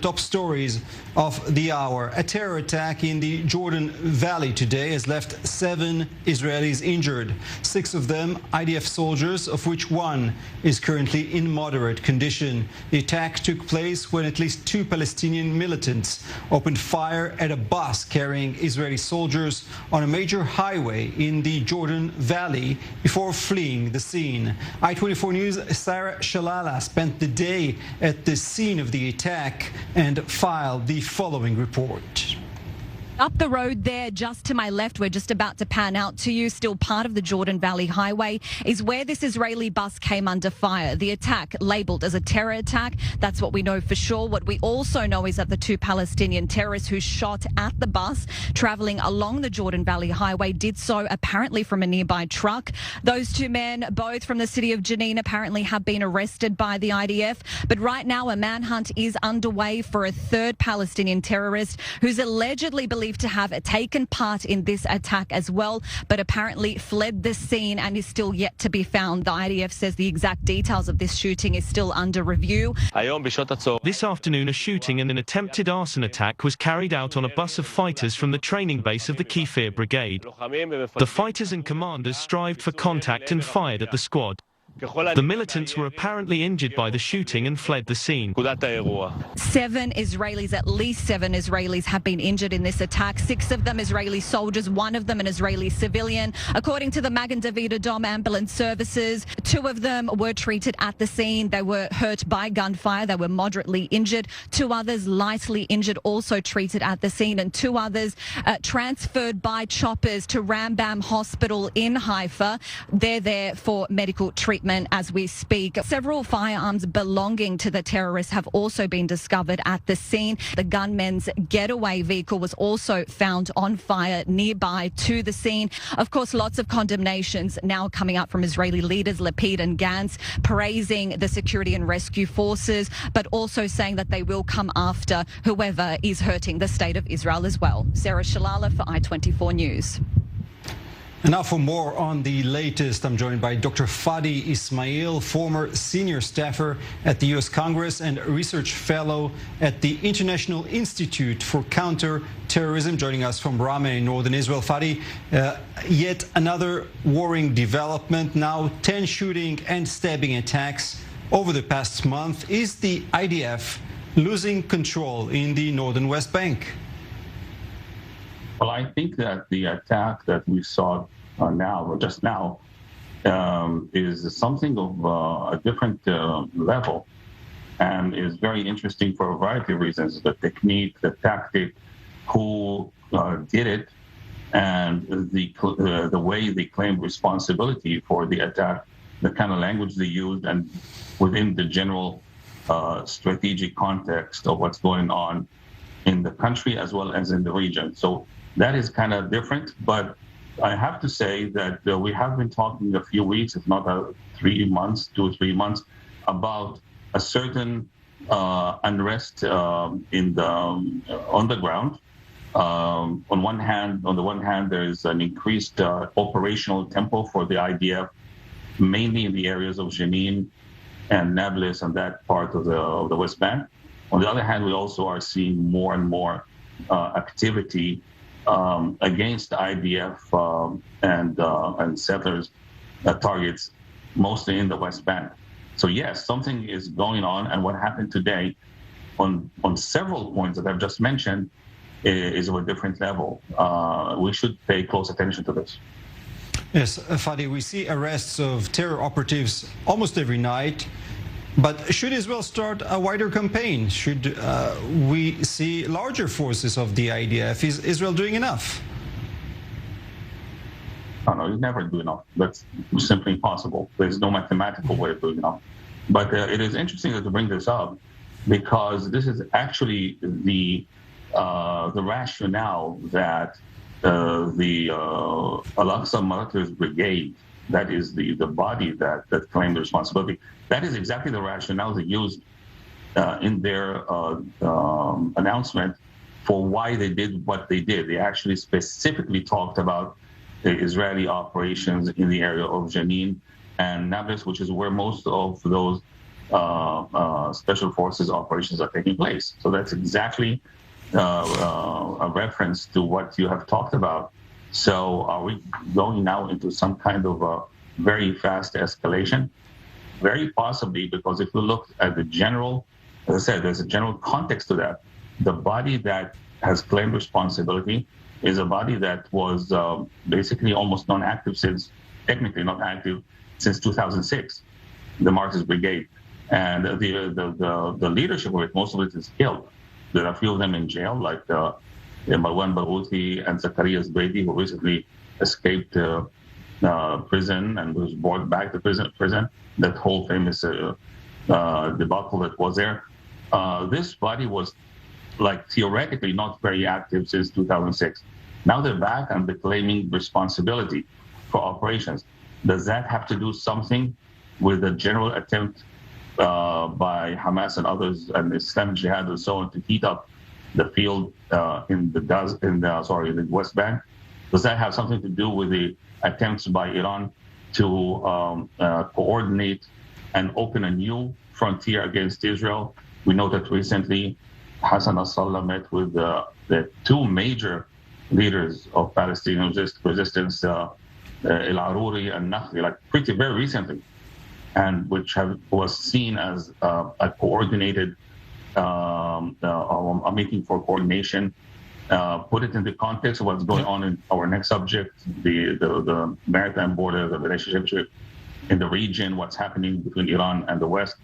Top stories of the hour. A terror attack in the Jordan Valley today has left 7 Israelis injured. 6 of them IDF soldiers, of which 1 is currently in moderate condition. The attack took place when at least 2 Palestinian militants opened fire at a bus carrying Israeli soldiers on a major highway in the Jordan Valley before fleeing the scene. I-24 News' Sarah Shalala spent the day at the scene of the attack and filed the following report. Up the road there, just to my left, we're just about to pan out to you, still part of the Jordan Valley Highway, is where this Israeli bus came under fire. The attack labelled as a terror attack. That's what we know for sure. What we also know is that the 2 Palestinian terrorists who shot at the bus travelling along the Jordan Valley Highway did so apparently from a nearby truck. Those 2 men, both from the city of Jenin, apparently have been arrested by the IDF. But right now, a manhunt is underway for a 3rd Palestinian terrorist who's allegedly believed to have taken part in this attack as well, but apparently fled the scene and is still yet to be found. The IDF says the exact details of this shooting is still under review. This afternoon, a shooting and an attempted arson attack was carried out on a bus of fighters from the training base of the Kfir Brigade. The fighters and commanders strived for contact and fired at the squad. The militants were apparently injured by the shooting and fled the scene. 7 Israelis, at least 7 Israelis have been injured in this attack. 6 of them Israeli soldiers, 1 of them an Israeli civilian. According to the Magen David Adom ambulance services, 2 of them were treated at the scene. They were hurt by gunfire. They were moderately injured. 2 others lightly injured, also treated at the scene, and 2 others transferred by choppers to Rambam Hospital in Haifa. They're there for medical treatment as we speak. Several firearms belonging to the terrorists have also been discovered at the scene. The gunman's getaway vehicle was also found on fire nearby to the scene. Of course, lots of condemnations now coming up from Israeli leaders Lapid and Gantz, praising the security and rescue forces, but also saying that they will come after whoever is hurting the state of Israel as well. Sarah Shalala for I-24 News. And now for more on the latest, I'm joined by Dr. Fadi Ismail, former senior staffer at the U.S. Congress and research fellow at the International Institute for Counter-Terrorism, joining us from Rameh in northern Israel. Fadi, yet another worrying development now, 10 shooting and stabbing attacks over the past month. Is the IDF losing control in the northern West Bank? Well, I think that the attack that we saw just now, is something of a different level and is very interesting for a variety of reasons. The technique, the tactic, who did it, and the way they claimed responsibility for the attack, the kind of language they used, and within the general strategic context of what's going on in the country as well as in the region. So that is kind of different, but I have to say that we have been talking a few weeks, if not 3 months, 2 or 3 months, about a certain unrest on the ground. On the one hand, there is an increased operational tempo for the IDF, mainly in the areas of Jenin and Nablus and that part of the West Bank. On the other hand, we also are seeing more and more activity against IDF and settlers targets, mostly in the West Bank. So yes, something is going on, and what happened today on several points that I've just mentioned is of a different level. We should pay close attention to this. Yes, Fadi, we see arrests of terror operatives almost every night. But should Israel start a wider campaign? Should we see larger forces of the IDF? Is Israel doing enough? No, you never do enough. That's simply impossible. There's no mathematical way of doing enough. But it is interesting to bring this up because this is actually the rationale that the Al-Aqsa Martyrs Brigade, that is the body that claimed the responsibility, that is exactly the rationale they used in their announcement for why they did what they did. They actually specifically talked about the Israeli operations in the area of Jenin and Nablus, which is where most of those special forces operations are taking place. So that's exactly a reference to what you have talked about. So are we going now into some kind of a very fast escalation? Very possibly, because if you look at the general, as I said, there's a general context to that. The body that has claimed responsibility is a body that was basically almost non-active since, technically not active, since 2006, the Martyrs Brigade. And the leadership of it, most of it is killed. There are a few of them in jail, like Marwan Barouti and Zacharias Brady, who recently escaped prison and was brought back to prison. That whole famous debacle that was there. This body was, like, theoretically not very active since 2006. Now they're back and they're claiming responsibility for operations. Does that have to do something with the general attempt by Hamas and others and Islamic Jihad and so on to heat up the field in the West Bank? Does that have something to do with the attempts by Iran to coordinate and open a new frontier against Israel? We know that recently Hassan Nasrallah met with the two major leaders of Palestinian resistance, El Aruri and Nakhli, like very recently, and which was seen as a coordinated a meeting for coordination. Put it in the context of what's going on in our next subject, the maritime border, the relationship in the region, what's happening between Iran and the West.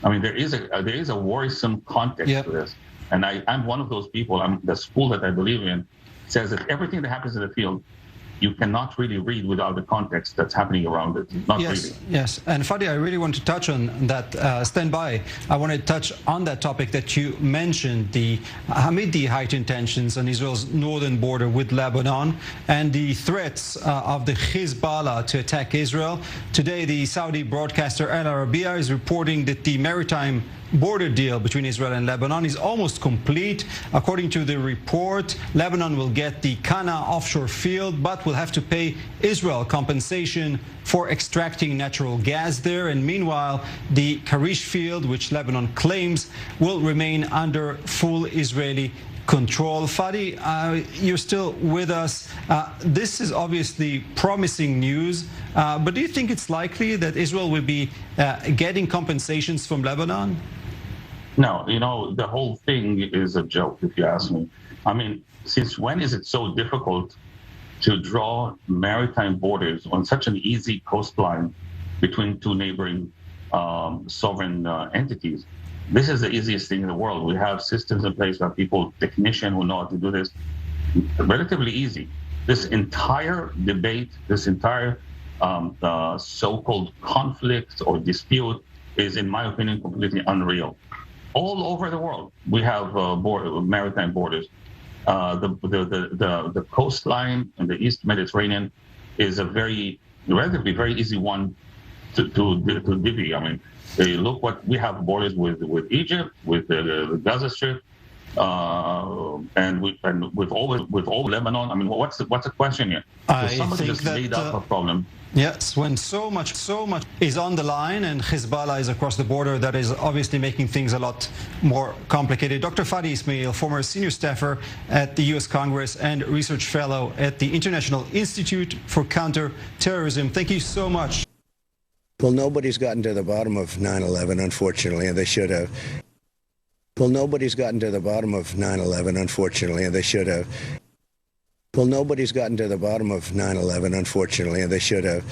I mean, there is a worrisome context to this. And I'm one of those people. The school that I believe in says that everything that happens in the field, you cannot really read without the context that's happening around it. Yes. And Fadi, I really want to touch on that. Stand by. I want to touch on that topic that you mentioned, amid the heightened tensions on Israel's northern border with Lebanon and the threats of the Hezbollah to attack Israel. Today, the Saudi broadcaster Al Arabiya is reporting that the maritime border deal between Israel and Lebanon is almost complete. According to the report, Lebanon will get the Kana offshore field, but will have to pay Israel compensation for extracting natural gas there. And meanwhile, the Karish field, which Lebanon claims, will remain under full Israeli control. Fadi, you're still with us. This is obviously promising news, but do you think it's likely that Israel will be getting compensations from Lebanon? No, the whole thing is a joke, if you ask me. I mean, since when is it so difficult to draw maritime borders on such an easy coastline between two neighboring sovereign entities? This is the easiest thing in the world. We have systems in place, we have people, technicians who know how to do this. Relatively easy. This entire debate, this entire so-called conflict or dispute is, in my opinion, completely unreal. All over the world, we have maritime borders. The coastline in the East Mediterranean is a relatively very easy one to divvy. I mean, look what we have borders with Egypt, with the Gaza Strip, and with all Lebanon. I mean, what's the question here? Somebody just made up a problem. Yes, when so much is on the line and Hezbollah is across the border, that is obviously making things a lot more complicated. Dr. Fadi Ismail, former senior staffer at the U.S. Congress and research fellow at the International Institute for Counterterrorism, thank you so much. Well, nobody's gotten to the bottom of 9/11, unfortunately, and they should have. Well, nobody's gotten to the bottom of 9/11, unfortunately, and they should have. Well, nobody's gotten to the bottom of 9/11, unfortunately, and they should have.